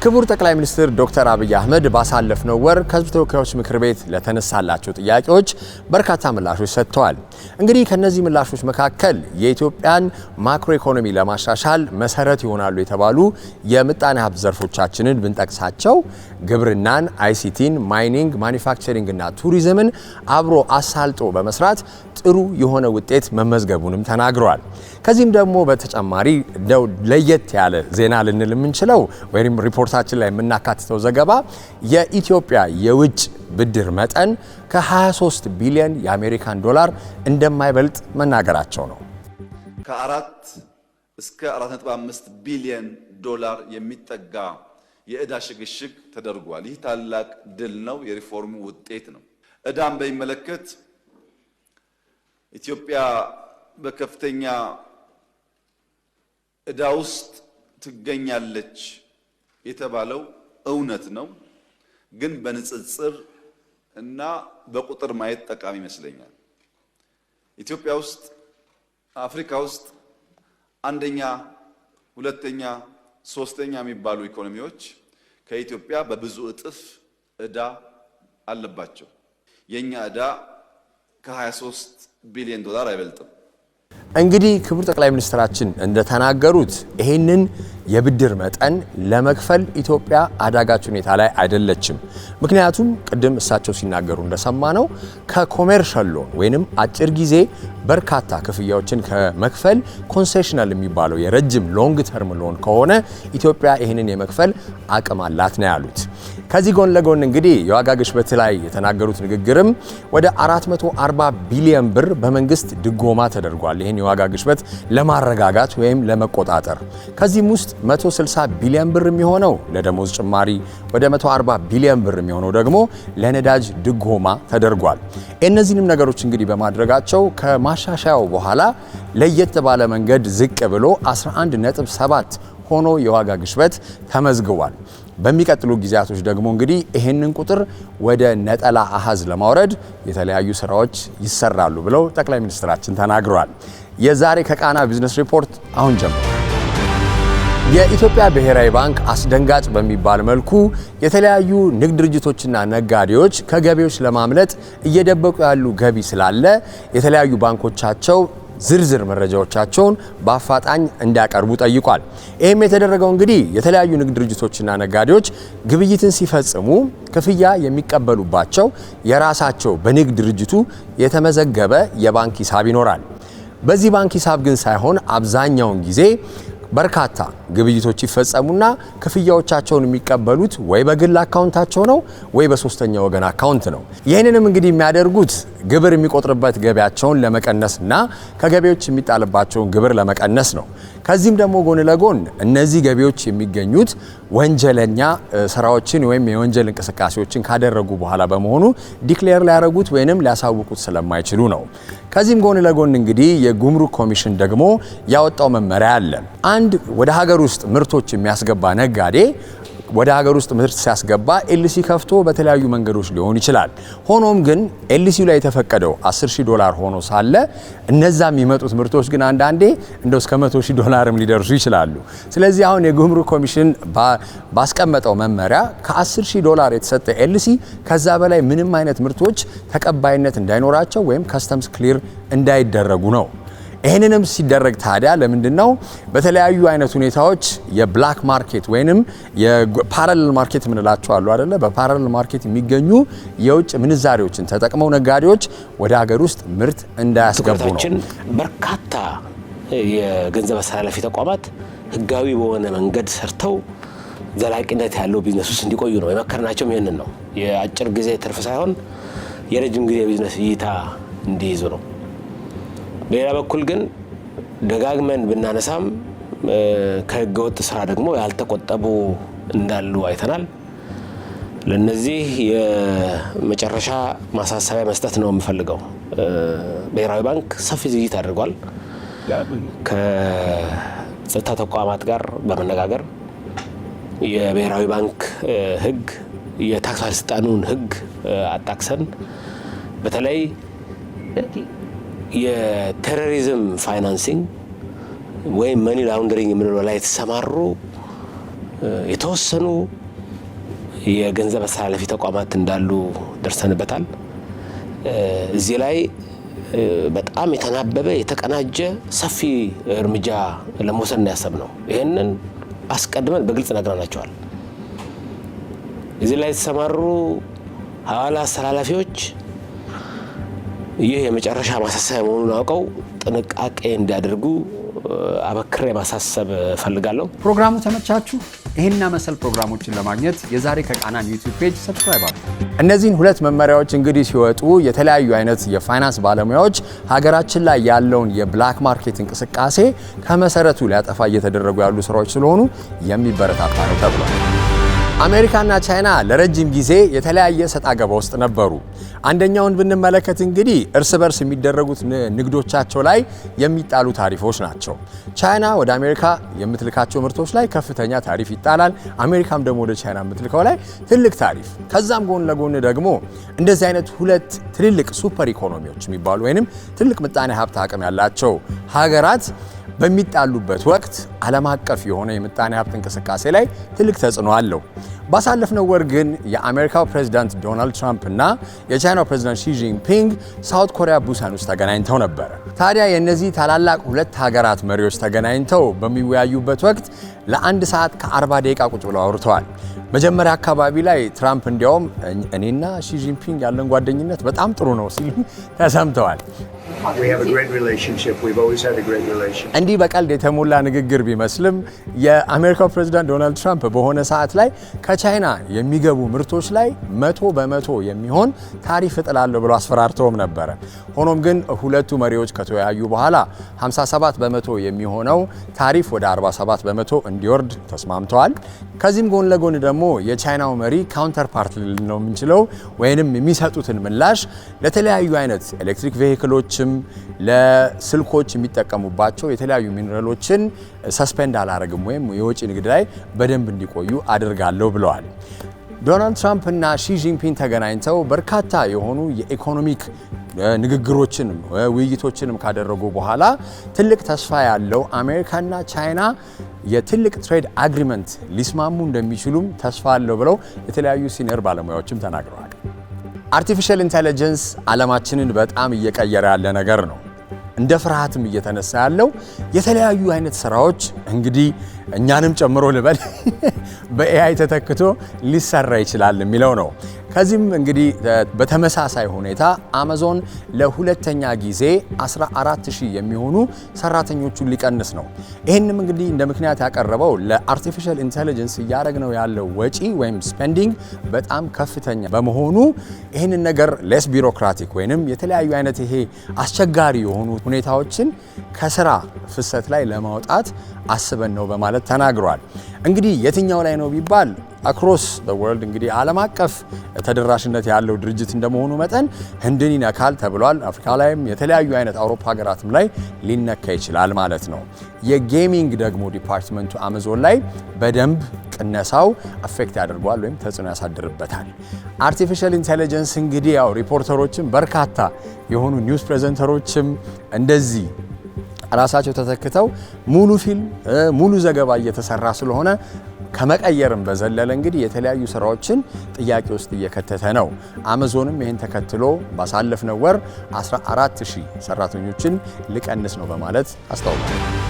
ክቡር ጠቅላይ ሚኒስትር ዶክተር አብይ አህመድ ባሳለፍነው ወር ከህዝብ ተወካዮች ምክር ቤት ለተነሳላቸው ጥያቄዎች በርካታ ምላሾች ሰጥተዋል። እንግዲህ ከነዚህ ምላሾች መካከል የኢትዮጵያን ማክሮ ኢኮኖሚ ለማሻሻል መሰረት ይሆናሉ የተባሉ የምጣኔ ሀብት ዘርፎቻችንን ብንጠቅሳቸው ግብርናን፣ አይሲቲን፣ ማይኒንግ፣ ማኒፋክቸሪንግ እና ቱሪዝምን አብሮ አሳልጦ በመስራት ጥሩ የሆነ ውጤት መመዝገቡንም ተናግረዋል። ከዚህም ደግሞ በተጨማሪ ለየት ያለ ዜና ልንል የምንችለው ወይም ሪፖርታችን ላይ የምናካትተው ዘገባ የኢትዮጵያ የውጭ ብድር መጠን ከ23 ቢሊዮን የአሜሪካን ዶላር እንደማይበልጥ መናገራቸው ነው። ከ4 እስከ 4.5 ቢሊዮን ዶላር የሚጠጋ የዕዳ ሽግሽግ ተደርጓል። ይህ ታላቅ ድል ነው፣ የሪፎርሙ ውጤት ነው። ዕዳን በሚመለከት ኢትዮጵያ በከፍተኛ ዕዳ ውስጥ ትገኛለች የተባለው እውነት ነው፣ ግን በንጽጽር እና በቁጥር ማየት ጠቃሚ ይመስለኛል። ኢትዮጵያ ውስጥ አፍሪካ ውስጥ አንደኛ፣ ሁለተኛ፣ ሶስተኛ የሚባሉ ኢኮኖሚዎች ከኢትዮጵያ በብዙ እጥፍ ዕዳ አለባቸው። የኛ ዕዳ ከ23 ቢሊዮን ዶላር አይበልጥም። እንግዲህ ክቡር ጠቅላይ ሚኒስትራችን እንደተናገሩት ይሄንን የብድር መጠን ለመክፈል ኢትዮጵያ አዳጋች ሁኔታ ላይ አይደለችም። ምክንያቱም ቅድም እሳቸው ሲናገሩ እንደሰማነው ከኮሜርሻል ሎን ወይንም አጭር ጊዜ በርካታ ክፍያዎችን ከመክፈል ኮንሴሽናል የሚባለው የረጅም ሎንግ ተርም ሎን ከሆነ ኢትዮጵያ ይሄንን የመክፈል አቅም አላት ነው ያሉት። ከዚህ ጎን ለጎን እንግዲህ የዋጋ ግሽበት ላይ የተናገሩት ንግግርም ወደ 440 ቢሊዮን ብር በመንግስት ድጎማ ተደርጓል። ይሄን የዋጋ ግሽበት ለማረጋጋት ወይም ለመቆጣጠር ከዚህም ውስጥ 160 ቢሊዮን ብር የሚሆነው ለደሞዝ ጭማሪ፣ ወደ 140 ቢሊዮን ብር የሚሆነው ደግሞ ለነዳጅ ድጎማ ተደርጓል። እነዚህንም ነገሮች እንግዲህ በማድረጋቸው ከማሻሻያው በኋላ ለየት ባለ መንገድ ዝቅ ብሎ 11.7 ሆኖ የዋጋ ግሽበት ተመዝግቧል። በሚቀጥሉ ጊዜያቶች ደግሞ እንግዲህ ይሄንን ቁጥር ወደ ነጠላ አሃዝ ለማውረድ የተለያዩ ስራዎች ይሰራሉ ብለው ጠቅላይ ሚኒስትራችን ተናግረዋል። የዛሬ ከቃና ቢዝነስ ሪፖርት አሁን ጀምሮ የኢትዮጵያ ብሔራዊ ባንክ አስደንጋጭ በሚባል መልኩ የተለያዩ ንግድ ድርጅቶችና ነጋዴዎች ከገቢዎች ለማምለጥ እየደበቁ ያሉ ገቢ ስላለ የተለያዩ ባንኮቻቸው ዝርዝር መረጃዎቻቸውን በአፋጣኝ እንዲያቀርቡ ጠይቋል። ይህም የተደረገው እንግዲህ የተለያዩ ንግድ ድርጅቶችና ነጋዴዎች ግብይትን ሲፈጽሙ ክፍያ የሚቀበሉባቸው የራሳቸው በንግድ ድርጅቱ የተመዘገበ የባንክ ሂሳብ ይኖራል። በዚህ ባንክ ሂሳብ ግን ሳይሆን አብዛኛውን ጊዜ በርካታ ግብይቶች ይፈጸሙና ክፍያዎቻቸውን የሚቀበሉት ወይ በግል አካውንታቸው ነው ወይ በሶስተኛ ወገን አካውንት ነው። ይህንንም እንግዲህ የሚያደርጉት ግብር የሚቆጥርበት ገቢያቸውን ለመቀነስና ከገቢዎች የሚጣልባቸውን ግብር ለመቀነስ ነው። ከዚህም ደግሞ ጎን ለጎን እነዚህ ገቢዎች የሚገኙት ወንጀለኛ ስራዎችን ወይም የወንጀል እንቅስቃሴዎችን ካደረጉ በኋላ በመሆኑ ዲክሌር ሊያደርጉት ወይንም ሊያሳውቁት ስለማይችሉ ነው። ከዚህም ጎን ለጎን እንግዲህ የጉምሩክ ኮሚሽን ደግሞ ያወጣው መመሪያ አለ። አንድ ወደ ሀገር ውስጥ ምርቶች የሚያስገባ ነጋዴ ወደ ሀገር ውስጥ ምርት ሲያስገባ ኤልሲ ከፍቶ በተለያዩ መንገዶች ሊሆን ይችላል። ሆኖም ግን ኤልሲው ላይ የተፈቀደው $10,000 ሆኖ ሳለ እነዛ የሚመጡት ምርቶች ግን አንዳንዴ እንደው እስከ $100,000ም ሊደርሱ ይችላሉ። ስለዚህ አሁን የጉምሩክ ኮሚሽን ባስቀመጠው መመሪያ ከ$10,000 የተሰጠ ኤልሲ ከዛ በላይ ምንም አይነት ምርቶች ተቀባይነት እንዳይኖራቸው ወይም ከስተምስ ክሊር እንዳይደረጉ ነው። ይህንንም ሲደረግ ታዲያ ለምንድነው በተለያዩ አይነት ሁኔታዎች የብላክ ማርኬት ወይንም የፓራሌል ማርኬት ምንላቸው አሉ አይደለ? በፓራሌል ማርኬት የሚገኙ የውጭ ምንዛሬዎችን ተጠቅመው ነጋዴዎች ወደ ሀገር ውስጥ ምርት እንዳያስገቡ ነው። በርካታ የገንዘብ አስተላላፊ ተቋማት ህጋዊ በሆነ መንገድ ሰርተው ዘላቂነት ያለው ቢዝነስ ውስጥ እንዲቆዩ ነው የመከርናቸውም። ይሄንን ነው የአጭር ጊዜ ትርፍ ሳይሆን የረጅም ጊዜ ቢዝነስ እይታ እንዲይዙ ነው። በሌላ በኩል ግን ደጋግመን ብናነሳም ከህገወጥ ስራ ደግሞ ያልተቆጠቡ እንዳሉ አይተናል። ለነዚህ የመጨረሻ ማሳሰቢያ መስጠት ነው የምፈልገው። ብሔራዊ ባንክ ሰፊ ዝግጅት አድርጓል። ከጸጥታ ተቋማት ጋር በመነጋገር የብሔራዊ ባንክ ህግ፣ የታክስ ባለስልጣኑን ህግ አጣቅሰን በተለይ የቴሮሪዝም ፋይናንሲንግ ወይም መኒ ላውንደሪንግ የምንለው ላይ የተሰማሩ የተወሰኑ የገንዘብ አስተላላፊ ተቋማት እንዳሉ ደርሰንበታል። እዚህ ላይ በጣም የተናበበ የተቀናጀ ሰፊ እርምጃ ለመውሰድ ነው ያሰብነው። ይሄንን አስቀድመን በግልጽ ነግረናቸዋል። እዚህ ላይ የተሰማሩ ሐዋላ አስተላላፊዎች ይህ የመጨረሻ ማሳሰቢያ መሆኑን አውቀው ጥንቃቄ እንዲያደርጉ አበክሬ ማሳሰብ ፈልጋለሁ። ፕሮግራሙ ተመቻችሁ? ይሄንና መሰል ፕሮግራሞችን ለማግኘት የዛሬ ከቃናን ዩቲዩብ ፔጅ ሰብስክራይብ አድርጉ። እነዚህን ሁለት መመሪያዎች እንግዲህ ሲወጡ የተለያዩ አይነት የፋይናንስ ባለሙያዎች ሀገራችን ላይ ያለውን የብላክ ማርኬት እንቅስቃሴ ከመሰረቱ ሊያጠፋ እየተደረጉ ያሉ ስራዎች ስለሆኑ የሚበረታታ ነው ተብሏል። አሜሪካና ቻይና ለረጅም ጊዜ የተለያየ ሰጣ ገባ ውስጥ ነበሩ። አንደኛውን ብንመለከት እንግዲህ እርስ በርስ የሚደረጉት ንግዶቻቸው ላይ የሚጣሉ ታሪፎች ናቸው። ቻይና ወደ አሜሪካ የምትልካቸው ምርቶች ላይ ከፍተኛ ታሪፍ ይጣላል። አሜሪካም ደግሞ ወደ ቻይና የምትልከው ላይ ትልቅ ታሪፍ። ከዛም ጎን ለጎን ደግሞ እንደዚህ አይነት ሁለት ትልልቅ ሱፐር ኢኮኖሚዎች የሚባሉ ወይንም ትልቅ ምጣኔ ሀብት አቅም ያላቸው ሀገራት በሚጣሉበት ወቅት ዓለም አቀፍ የሆነ የምጣኔ ሀብት እንቅስቃሴ ላይ ትልቅ ተጽዕኖ አለው። ባሳለፍነው ወር ግን የአሜሪካው ፕሬዝዳንት ዶናልድ ትራምፕ እና የቻይናው ፕሬዝዳንት ሺ ጂንፒንግ ሳውት ኮሪያ ቡሳን ውስጥ ተገናኝተው ነበር። ታዲያ የእነዚህ ታላላቅ ሁለት ሀገራት መሪዎች ተገናኝተው በሚወያዩበት ወቅት ለ1 ሰዓት ከ40 ደቂቃ ቁጭ ብለው አውርተዋል። መጀመሪያ አካባቢ ላይ ትራምፕ እንዲያውም እኔና ሺ ጂንፒንግ ያለን ጓደኝነት በጣም ጥሩ ነው ሲሉ ተሰምተዋል። እንዲህ በቀልድ የተሞላ ንግግር ቢመስልም የአሜሪካው ፕሬዝዳንት ዶናልድ ትራምፕ በሆነ ሰዓት ላይ ከቻይና የሚገቡ ምርቶች ላይ 100% የሚሆን ታሪፍ እጥላለሁ ብለው አስፈራርተውም ነበረ። ሆኖም ግን ሁለቱ መሪዎች ከተወያዩ በኋላ 57% የሚሆነው ታሪፍ ወደ 47% እንዲወርድ ተስማምተዋል። ከዚህም ጎን ለጎን ደግሞ የቻይናው መሪ ካውንተር ፓርት ነው የምንችለው ወይንም የሚሰጡትን ምላሽ ለተለያዩ አይነት ኤሌክትሪክ ቬሂክሎችም ለስልኮች የሚጠቀሙባቸው የተለያዩ ሚነራሎችን ሰስፔንድ አላረግም ወይም የወጪ ንግድ ላይ በደንብ እንዲቆዩ አድርጋለሁ ብለዋል። ዶናልድ ትራምፕ እና ሺ ጂንፒንግ ተገናኝተው በርካታ የሆኑ የኢኮኖሚክ ንግግሮችንም ውይይቶችንም ካደረጉ በኋላ ትልቅ ተስፋ ያለው አሜሪካና ቻይና የትልቅ ትሬድ አግሪመንት ሊስማሙ እንደሚችሉም ተስፋ አለው ብለው የተለያዩ ሲኒየር ባለሙያዎችም ተናግረዋል። አርቲፊሻል ኢንተለጀንስ ዓለማችንን በጣም እየቀየረ ያለ ነገር ነው። እንደ ፍርሃትም እየተነሳ ያለው የተለያዩ አይነት ስራዎች እንግዲህ እኛንም ጨምሮ ልበል በኤአይ ተተክቶ ሊሰራ ይችላል የሚለው ነው። ከዚህም እንግዲህ በተመሳሳይ ሁኔታ አማዞን ለሁለተኛ ጊዜ 14000 የሚሆኑ ሰራተኞቹን ሊቀንስ ነው። ይህንም እንግዲህ እንደ ምክንያት ያቀረበው ለአርቲፊሻል ኢንተለጀንስ እያደረግነው ያለው ወጪ ወይም ስፔንዲንግ በጣም ከፍተኛ በመሆኑ ይህንን ነገር ሌስ ቢሮክራቲክ ወይንም የተለያዩ አይነት ይሄ አስቸጋሪ የሆኑ ሁኔታዎችን ከስራ ፍሰት ላይ ለማውጣት አስበን ነው በማለት ተናግሯል። እንግዲህ የትኛው ላይ ነው ቢባል አክሮስ ዘ ወርልድ እንግዲህ ዓለም አቀፍ ተደራሽነት ያለው ድርጅት እንደመሆኑ መጠን ህንድን ይነካል ተብሏል። አፍሪካ ላይም የተለያዩ አይነት አውሮፓ ሀገራትም ላይ ሊነካ ይችላል ማለት ነው። የጌሚንግ ደግሞ ዲፓርትመንቱ አማዞን ላይ በደንብ ቅነሳው አፌክት ያደርገዋል ወይም ተጽዕኖ ያሳድርበታል። አርቲፊሻል ኢንተለጀንስ እንግዲህ ያው ሪፖርተሮችም በርካታ የሆኑ ኒውስ ፕሬዘንተሮችም እንደዚህ ራሳቸው ተተክተው ሙሉ ፊልም ሙሉ ዘገባ እየተሰራ ስለሆነ ከመቀየርም በዘለለ እንግዲህ የተለያዩ ስራዎችን ጥያቄ ውስጥ እየከተተ ነው። አማዞንም ይህን ተከትሎ ባሳለፍነው ወር 14000 ሰራተኞችን ሊቀንስ ነው በማለት አስታውቋል።